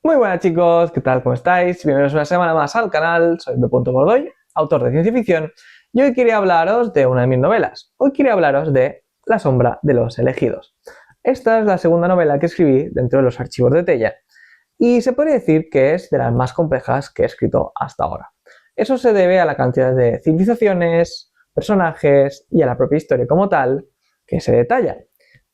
Muy buenas chicos, ¿qué tal? ¿Cómo estáis? Bienvenidos una semana más al canal, soy B.Bordoy, autor de ciencia ficción, y hoy quería hablaros de una de mis novelas. Hoy quería hablaros de La sombra de los elegidos. Esta es la segunda novela que escribí dentro de los archivos de Tella, y se puede decir que es de las más complejas que he escrito hasta ahora. Eso se debe a la cantidad de civilizaciones, personajes y a la propia historia como tal que se detalla.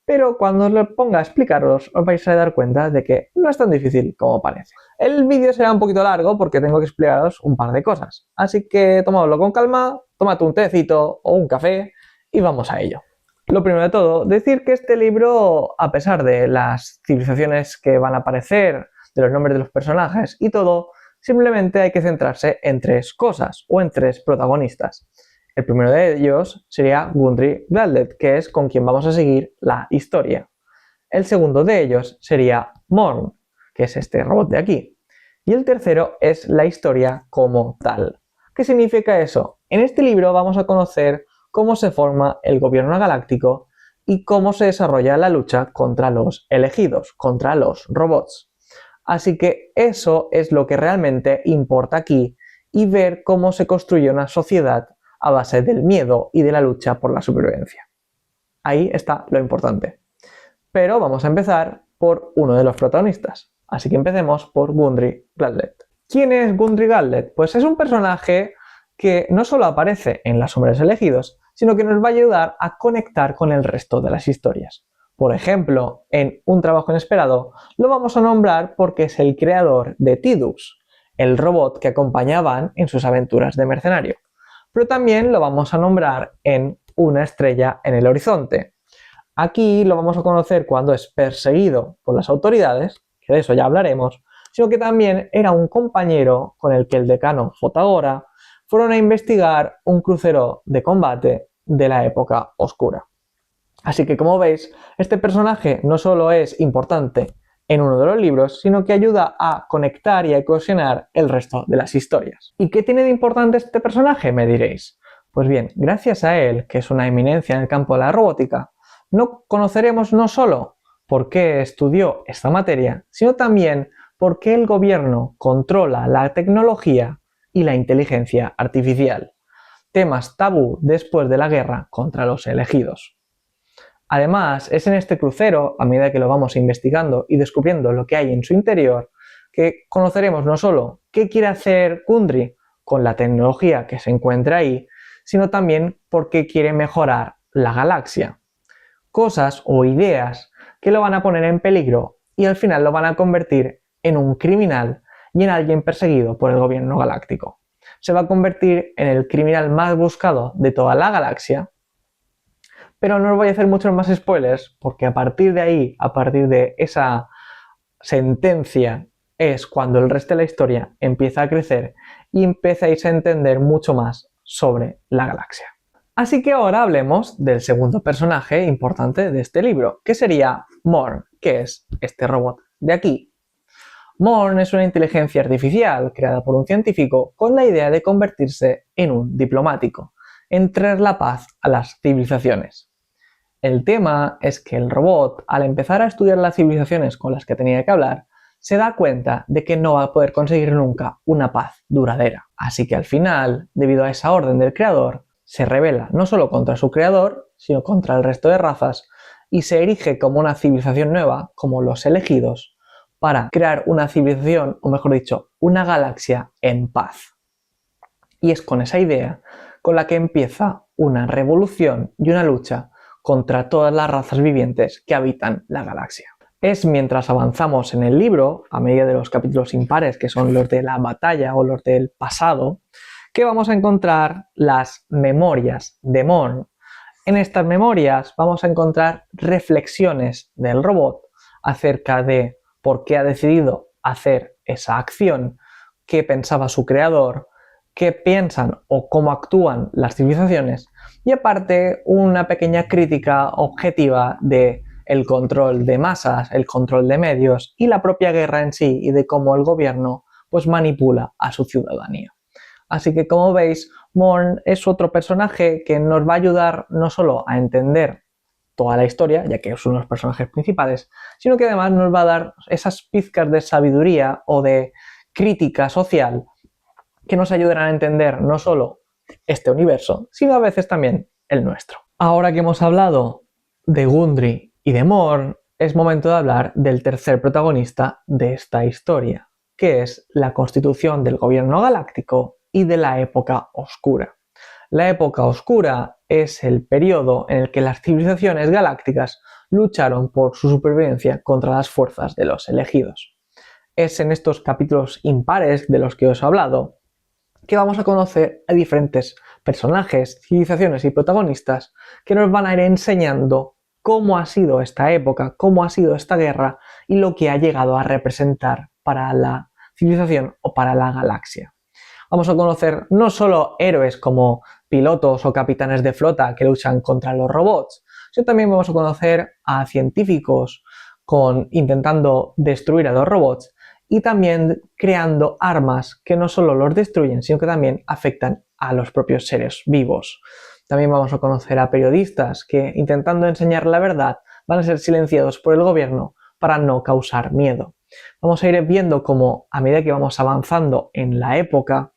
Pero cuando os lo ponga a explicaros, os vais a dar cuenta de que no es tan difícil como parece. El vídeo será un poquito largo porque tengo que explicaros un par de cosas. Así que tomadlo con calma, tomad un tecito o un café y vamos a ello. Lo primero de todo, decir que este libro, a pesar de las civilizaciones que van a aparecer, de los nombres de los personajes y todo, simplemente hay que centrarse en tres cosas o en tres protagonistas. El primero de ellos sería Gundry Galdlet, que es con quien vamos a seguir la historia. El segundo de ellos sería Morn, que es este robot de aquí. Y el tercero es la historia como tal. ¿Qué significa eso? En este libro vamos a conocer cómo se forma el gobierno galáctico y cómo se desarrolla la lucha contra los elegidos, contra los robots. Así que eso es lo que realmente importa aquí y ver cómo se construye una sociedad a base del miedo y de la lucha por la supervivencia. Ahí está lo importante. Pero vamos a empezar por uno de los protagonistas. Así que empecemos por Gundry Galdlet. ¿Quién es Gundry Galdlet? Pues es un personaje que no solo aparece en Las sombras elegidos, sino que nos va a ayudar a conectar con el resto de las historias. Por ejemplo, en Un trabajo inesperado lo vamos a nombrar porque es el creador de Tidus, el robot que acompañaban en sus aventuras de mercenario. Pero también lo vamos a nombrar en Una estrella en el horizonte. Aquí lo vamos a conocer cuando es perseguido por las autoridades, que de eso ya hablaremos, sino que también era un compañero con el que el decano Fotagora fueron a investigar un crucero de combate de la época oscura. Así que, como veis, este personaje no solo es importante en uno de los libros, sino que ayuda a conectar y a cohesionar el resto de las historias. ¿Y qué tiene de importante este personaje? Me diréis. Pues bien, gracias a él, que es una eminencia en el campo de la robótica, no conoceremos no solo por qué estudió esta materia, sino también por qué el gobierno controla la tecnología y la inteligencia artificial, temas tabú después de la guerra contra los elegidos. Además, es en este crucero, a medida que lo vamos investigando y descubriendo lo que hay en su interior, que conoceremos no solo qué quiere hacer Gundry con la tecnología que se encuentra ahí, sino también por qué quiere mejorar la galaxia. Cosas o ideas que lo van a poner en peligro y al final lo van a convertir en un criminal y en alguien perseguido por el gobierno galáctico. Se va a convertir en el criminal más buscado de toda la galaxia. Pero no os voy a hacer muchos más spoilers porque a partir de ahí, a partir de esa sentencia, es cuando el resto de la historia empieza a crecer y empezáis a entender mucho más sobre la galaxia. Así que ahora hablemos del segundo personaje importante de este libro, que sería Morn, que es este robot de aquí. Morn es una inteligencia artificial creada por un científico con la idea de convertirse en un diplomático, en traer la paz a las civilizaciones. El tema es que el robot, al empezar a estudiar las civilizaciones con las que tenía que hablar, se da cuenta de que no va a poder conseguir nunca una paz duradera. Así que al final, debido a esa orden del creador, se rebela no solo contra su creador, sino contra el resto de razas y se erige como una civilización nueva, como los elegidos, para crear una civilización, o mejor dicho, una galaxia en paz. Y es con esa idea con la que empieza una revolución y una lucha contra todas las razas vivientes que habitan la galaxia. Es mientras avanzamos en el libro, a medida de los capítulos impares, que son los de la batalla o los del pasado, que vamos a encontrar las memorias de Morn. En estas memorias vamos a encontrar reflexiones del robot acerca de por qué ha decidido hacer esa acción, qué pensaba su creador, qué piensan o cómo actúan las civilizaciones y aparte una pequeña crítica objetiva de el control de masas, el control de medios y la propia guerra en sí y de cómo el gobierno pues manipula a su ciudadanía. Así que como veis, Morn es otro personaje que nos va a ayudar no solo a entender toda la historia, ya que son los personajes principales, sino que además nos va a dar esas pizcas de sabiduría o de crítica social que nos ayudarán a entender no solo este universo, sino a veces también el nuestro. Ahora que hemos hablado de Gundry y de Morn, es momento de hablar del tercer protagonista de esta historia, que es la constitución del gobierno galáctico y de la época oscura. La época oscura es el periodo en el que las civilizaciones galácticas lucharon por su supervivencia contra las fuerzas de los elegidos. Es en estos capítulos impares de los que os he hablado que vamos a conocer a diferentes personajes, civilizaciones y protagonistas que nos van a ir enseñando cómo ha sido esta época, cómo ha sido esta guerra y lo que ha llegado a representar para la civilización o para la galaxia. Vamos a conocer no solo héroes como pilotos o capitanes de flota que luchan contra los robots, sino también vamos a conocer a científicos intentando destruir a los robots y también creando armas que no solo los destruyen, sino que también afectan a los propios seres vivos. También vamos a conocer a periodistas que, intentando enseñar la verdad, van a ser silenciados por el gobierno para no causar miedo. Vamos a ir viendo cómo, a medida que vamos avanzando en la época,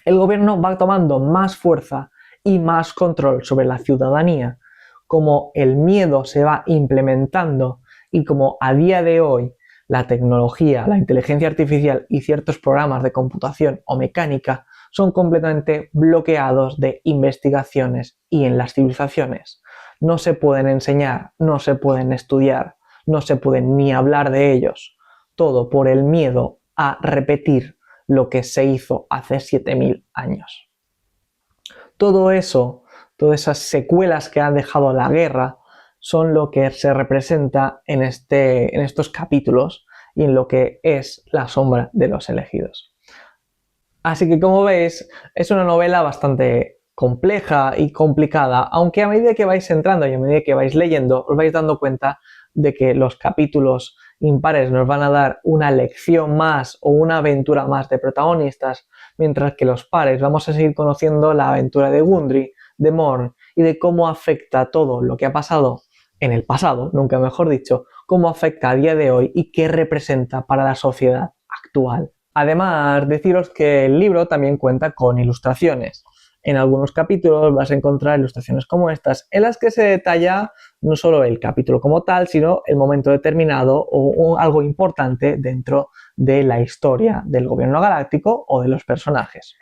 el gobierno va tomando más fuerza y más control sobre la ciudadanía, cómo el miedo se va implementando y cómo a día de hoy la tecnología, la inteligencia artificial y ciertos programas de computación o mecánica son completamente bloqueados de investigaciones y en las civilizaciones. No se pueden enseñar, no se pueden estudiar, no se pueden ni hablar de ellos. Todo por el miedo a repetir lo que se hizo hace 7000 años. Todo eso, todas esas secuelas que ha dejado la guerra, son lo que se representa en estos capítulos y en lo que es la sombra de los elegidos. Así que, como veis, es una novela bastante compleja y complicada, aunque a medida que vais entrando y a medida que vais leyendo, os vais dando cuenta de que los capítulos impares nos van a dar una lección más o una aventura más de protagonistas, mientras que los pares vamos a seguir conociendo la aventura de Gundry, de Morn y de cómo afecta todo lo que ha pasado en el pasado, nunca mejor dicho, cómo afecta a día de hoy y qué representa para la sociedad actual. Además, deciros que el libro también cuenta con ilustraciones. En algunos capítulos vas a encontrar ilustraciones como estas, en las que se detalla no solo el capítulo como tal, sino el momento determinado o algo importante dentro de la historia del gobierno galáctico o de los personajes.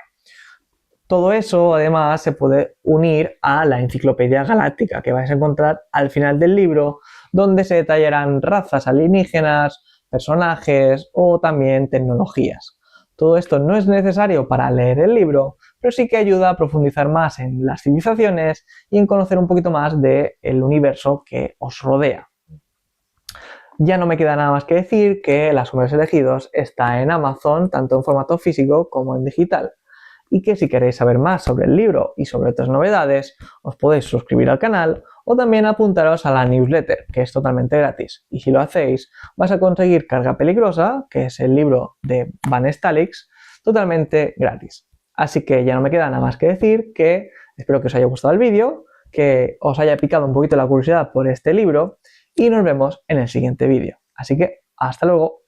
Todo eso, además, se puede unir a la enciclopedia galáctica que vais a encontrar al final del libro, donde se detallarán razas alienígenas, personajes o también tecnologías. Todo esto no es necesario para leer el libro, pero sí que ayuda a profundizar más en las civilizaciones y en conocer un poquito más del universo que os rodea. Ya no me queda nada más que decir que Las Sombras Elegidos está en Amazon, tanto en formato físico como en digital. Y que si queréis saber más sobre el libro y sobre otras novedades, os podéis suscribir al canal o también apuntaros a la newsletter, que es totalmente gratis. Y si lo hacéis, vas a conseguir Carga Peligrosa, que es el libro de Van Stalix, totalmente gratis. Así que ya no me queda nada más que decir que espero que os haya gustado el vídeo, que os haya picado un poquito la curiosidad por este libro y nos vemos en el siguiente vídeo. Así que hasta luego.